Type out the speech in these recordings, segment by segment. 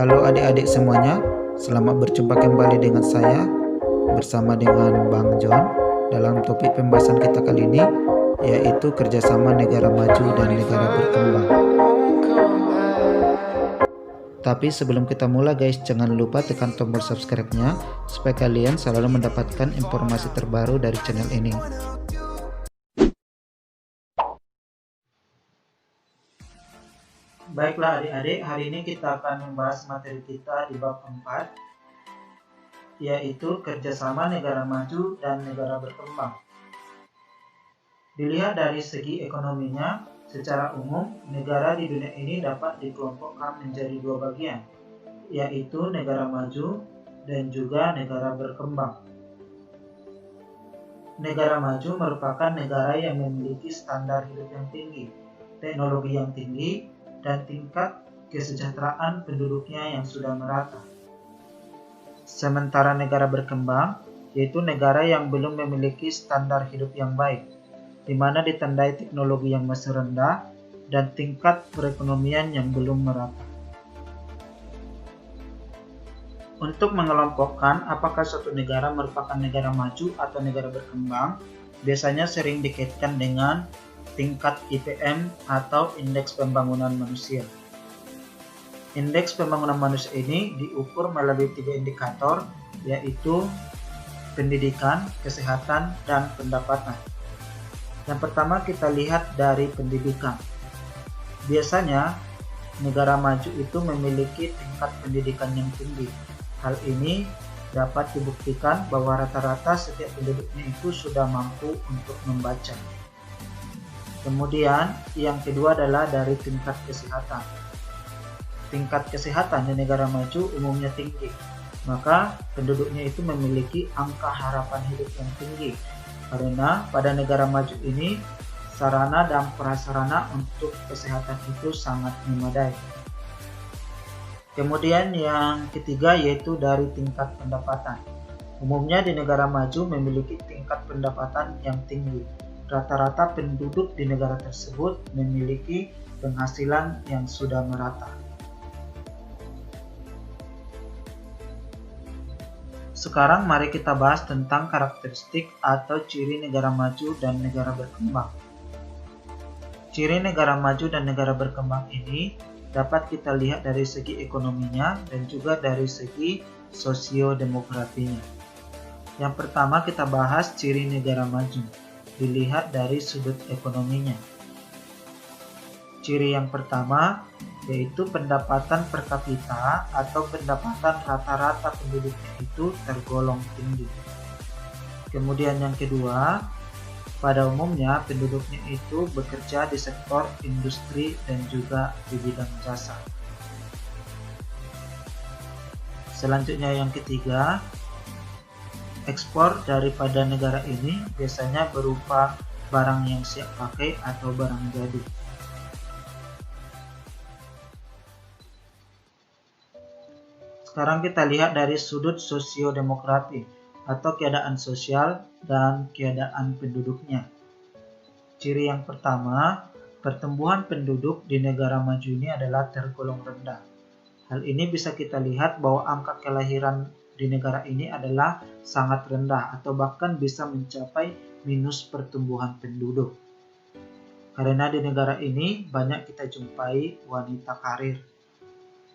Halo adik-adik semuanya, selamat berjumpa kembali dengan saya bersama dengan Bang John dalam topik pembahasan kita kali ini, yaitu kerjasama negara maju dan negara berkembang. Tapi sebelum kita mulai guys, jangan lupa tekan tombol subscribe-nya supaya kalian selalu mendapatkan informasi terbaru dari channel ini. Baiklah adik-adik, hari ini kita akan membahas materi kita di bab 4, yaitu kerjasama negara maju dan negara berkembang. Dilihat dari segi ekonominya, secara umum negara di dunia ini dapat dikelompokkan menjadi dua bagian, yaitu negara maju dan juga negara berkembang. Negara maju merupakan negara yang memiliki standar hidup yang tinggi, teknologi yang tinggi, dan tingkat kesejahteraan penduduknya yang sudah merata. Sementara negara berkembang, yaitu negara yang belum memiliki standar hidup yang baik, di mana ditandai teknologi yang masih rendah dan tingkat perekonomian yang belum merata. Untuk mengelompokkan apakah suatu negara merupakan negara maju atau negara berkembang, biasanya sering dikaitkan dengan tingkat IPM atau Indeks Pembangunan Manusia. Indeks Pembangunan Manusia ini diukur melalui 3 indikator, yaitu pendidikan, kesehatan, dan pendapatan. Yang pertama kita lihat dari pendidikan. Biasanya negara maju itu memiliki tingkat pendidikan yang tinggi. Hal ini dapat dibuktikan bahwa rata-rata setiap penduduknya itu sudah mampu untuk membaca. Kemudian yang kedua adalah dari tingkat kesehatan. Tingkat kesehatan di negara maju umumnya tinggi, maka penduduknya itu memiliki angka harapan hidup yang tinggi. Karena pada negara maju ini sarana dan prasarana untuk kesehatan itu sangat memadai. Kemudian yang ketiga yaitu dari tingkat pendapatan. Umumnya di negara maju memiliki tingkat pendapatan yang tinggi. Rata-rata penduduk di negara tersebut memiliki penghasilan yang sudah merata. Sekarang mari kita bahas tentang karakteristik atau ciri negara maju dan negara berkembang. Ciri negara maju dan negara berkembang ini dapat kita lihat dari segi ekonominya dan juga dari segi sosiodemografinya. Yang pertama kita bahas ciri negara maju. Dilihat dari sudut ekonominya. Ciri yang pertama yaitu pendapatan per kapita atau pendapatan rata-rata penduduknya itu tergolong tinggi. Kemudian yang kedua, pada umumnya penduduknya itu bekerja di sektor industri dan juga di bidang jasa. Selanjutnya yang ketiga, ekspor daripada negara ini biasanya berupa barang yang siap pakai atau barang jadi. Sekarang kita lihat dari sudut sosiodemografi atau keadaan sosial dan keadaan penduduknya. Ciri yang pertama, pertumbuhan penduduk di negara maju ini adalah tergolong rendah. Hal ini bisa kita lihat bahwa angka kelahiran di negara ini adalah sangat rendah atau bahkan bisa mencapai minus pertumbuhan penduduk. Karena di negara ini banyak kita jumpai wanita karir.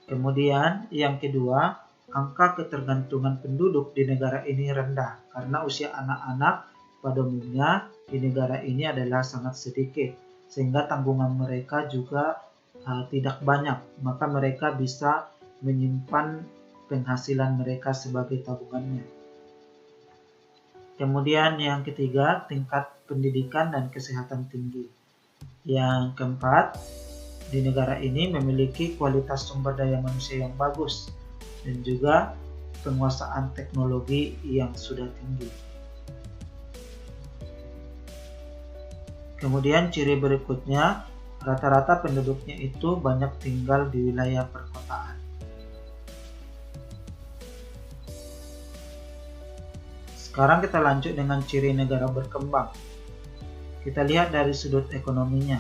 Kemudian yang kedua, angka ketergantungan penduduk di negara ini rendah karena usia anak-anak pada umumnya di negara ini adalah sangat sedikit sehingga tanggungan mereka juga tidak banyak, maka mereka bisa menyimpan penghasilan mereka sebagai tabungannya. Kemudian yang ketiga, tingkat pendidikan dan kesehatan tinggi. Yang keempat, di negara ini memiliki kualitas sumber daya manusia yang bagus dan juga penguasaan teknologi yang sudah tinggi. Kemudian ciri berikutnya, rata-rata penduduknya itu banyak tinggal di wilayah perkotaan. Sekarang kita lanjut dengan ciri negara berkembang. Kita lihat dari sudut ekonominya.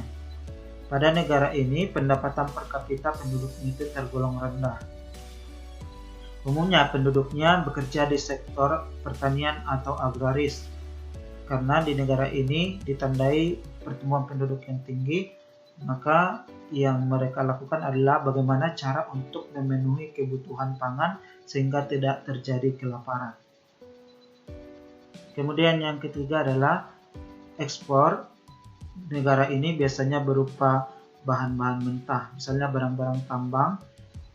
Pada negara ini, pendapatan per kapita penduduknya itu tergolong rendah. Umumnya penduduknya bekerja di sektor pertanian atau agraris. Karena di negara ini ditandai pertumbuhan penduduk yang tinggi, maka yang mereka lakukan adalah bagaimana cara untuk memenuhi kebutuhan pangan sehingga tidak terjadi kelaparan. Kemudian yang ketiga adalah ekspor. Negara ini biasanya berupa bahan-bahan mentah, misalnya barang-barang tambang.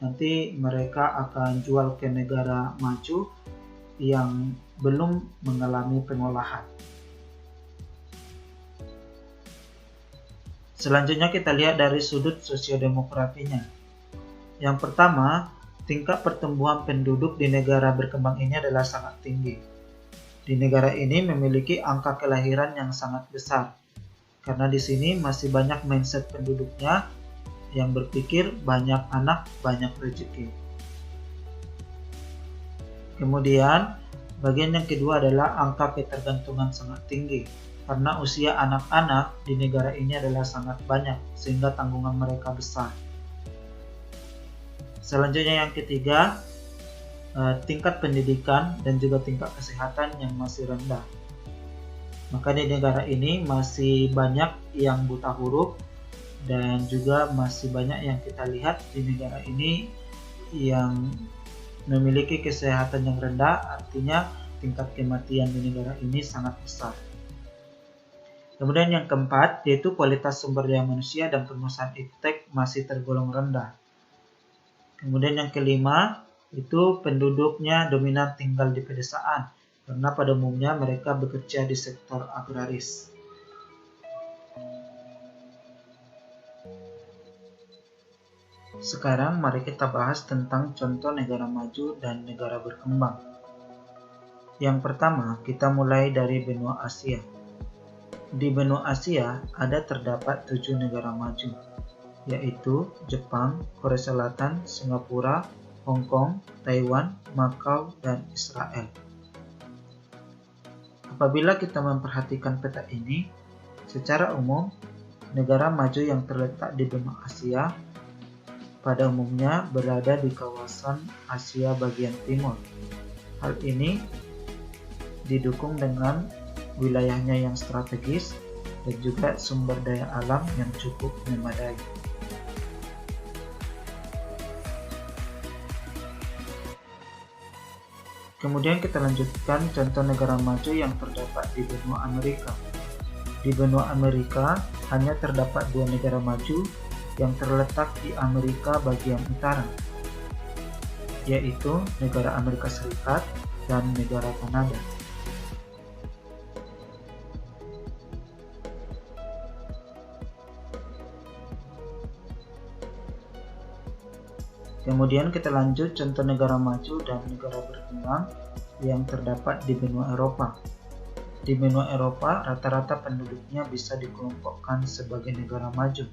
Nanti mereka akan jual ke negara maju yang belum mengalami pengolahan. Selanjutnya kita lihat dari sudut sosiodemografinya. Yang pertama, tingkat pertumbuhan penduduk di negara berkembang ini adalah sangat tinggi. Di negara ini memiliki angka kelahiran yang sangat besar. Karena di sini masih banyak mindset penduduknya yang berpikir banyak anak, banyak rezeki. Kemudian, bagian yang kedua adalah angka ketergantungan sangat tinggi. Karena usia anak-anak di negara ini adalah sangat banyak, sehingga tanggungan mereka besar. Selanjutnya yang ketiga, tingkat pendidikan dan juga tingkat kesehatan yang masih rendah. Maka di negara ini masih banyak yang buta huruf, dan juga masih banyak yang kita lihat di negara ini yang memiliki kesehatan yang rendah, artinya tingkat kematian di negara ini sangat besar. Kemudian yang keempat, yaitu kualitas sumber daya manusia dan pengusahaan iptek masih tergolong rendah. Kemudian yang kelima, itu penduduknya dominan tinggal di pedesaan, karena pada umumnya mereka bekerja di sektor agraris. Sekarang mari kita bahas tentang contoh negara maju dan negara berkembang. Yang pertama, kita mulai dari benua Asia. Di benua Asia ada terdapat 7 negara maju, yaitu Jepang, Korea Selatan, Singapura, Hong Kong, Taiwan, Macau, dan Israel. Apabila kita memperhatikan peta ini, secara umum, negara maju yang terletak di benua Asia pada umumnya berada di kawasan Asia bagian timur. Hal ini didukung dengan wilayahnya yang strategis dan juga sumber daya alam yang cukup memadai. Kemudian kita lanjutkan contoh negara maju yang terdapat di benua Amerika. Di benua Amerika hanya terdapat 2 negara maju yang terletak di Amerika bagian utara, yaitu negara Amerika Serikat dan negara Kanada. Kemudian kita lanjut contoh negara maju dan negara berkembang yang terdapat di benua Eropa. Di benua Eropa, rata-rata penduduknya bisa dikelompokkan sebagai negara maju.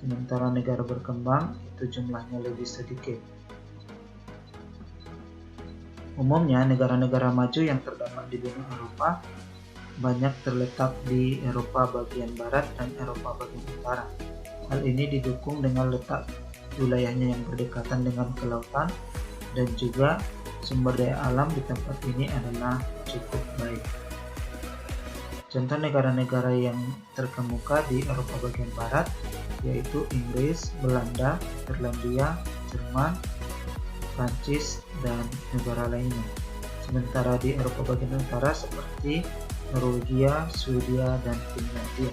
Sementara negara berkembang itu jumlahnya lebih sedikit. Umumnya negara-negara maju yang terdapat di benua Eropa banyak terletak di Eropa bagian barat dan Eropa bagian utara. Hal ini didukung dengan letak wilayahnya yang berdekatan dengan kelautan dan juga sumber daya alam di tempat ini adalah cukup baik. Contoh negara-negara yang terkemuka di Eropa bagian barat yaitu Inggris, Belanda, Irlandia, Jerman, Prancis, dan negara lainnya. Sementara di Eropa bagian utara seperti Norwegia, Swedia, dan Finlandia.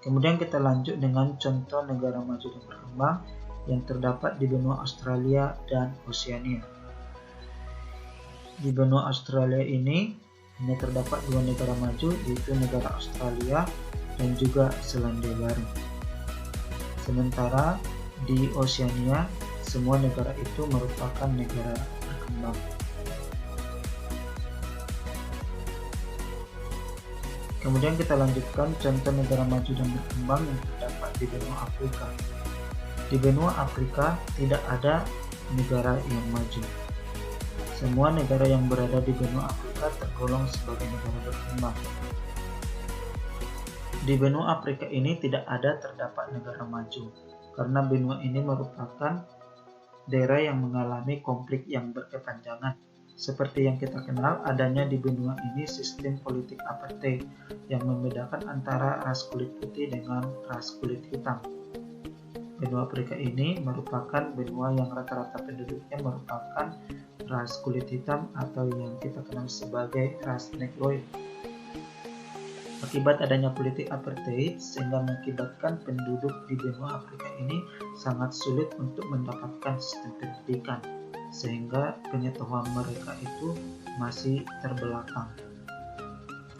Kemudian kita lanjut dengan contoh negara maju dan berkembang yang terdapat di benua Australia dan Oseania. Di benua Australia ini hanya terdapat 2 negara maju, yaitu negara Australia dan juga Selandia Baru. Sementara di Oseania, semua negara itu merupakan negara berkembang. Kemudian kita lanjutkan contoh negara maju dan berkembang yang terdapat di benua Afrika. Di benua Afrika tidak ada negara yang maju. Semua negara yang berada di benua Afrika tergolong sebagai negara berkembang. Di benua Afrika ini tidak ada terdapat negara maju, karena benua ini merupakan daerah yang mengalami konflik yang berkepanjangan. Seperti yang kita kenal, adanya di benua ini sistem politik apartheid yang membedakan antara ras kulit putih dengan ras kulit hitam. Benua Afrika ini merupakan benua yang rata-rata penduduknya merupakan ras kulit hitam atau yang kita kenal sebagai ras negroid. Akibat adanya politik apartheid sehingga mengakibatkan penduduk di benua Afrika ini sangat sulit untuk mendapatkan sistem pendidikan, sehingga pengetahuan mereka itu masih terbelakang.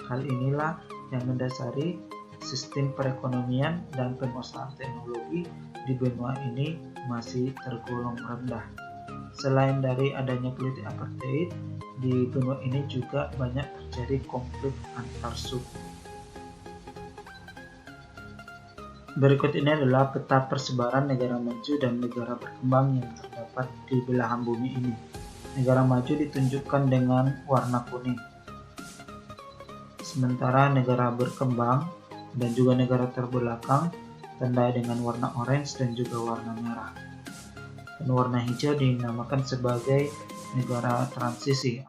Hal inilah yang mendasari sistem perekonomian dan penguasaan teknologi di benua ini masih tergolong rendah. Selain dari adanya politik apartheid, di benua ini juga banyak terjadi konflik antar suku. Berikut ini adalah peta persebaran negara maju dan negara berkembang yang terdapat di belahan bumi ini. Negara maju ditunjukkan dengan warna kuning. Sementara negara berkembang dan juga negara terbelakang tandai dengan warna orange dan juga warna merah. Dan warna hijau dinamakan sebagai negara transisi.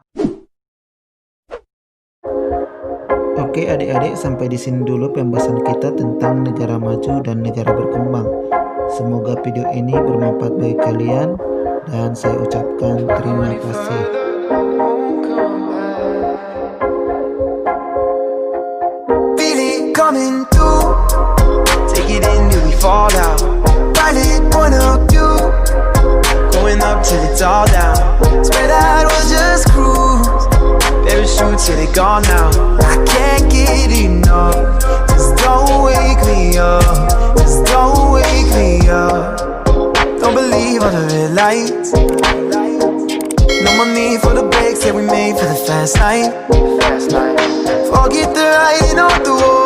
Oke adik-adik, sampai di sini dulu pembahasan kita tentang negara maju dan negara berkembang. Semoga video ini bermanfaat bagi kalian dan saya ucapkan terima kasih. Till they gone now, I can't get enough. Just don't wake me up. Just don't wake me up. Don't believe all the red lights. No more need for the breaks that we made for the fast life. Forget the writing on the wall.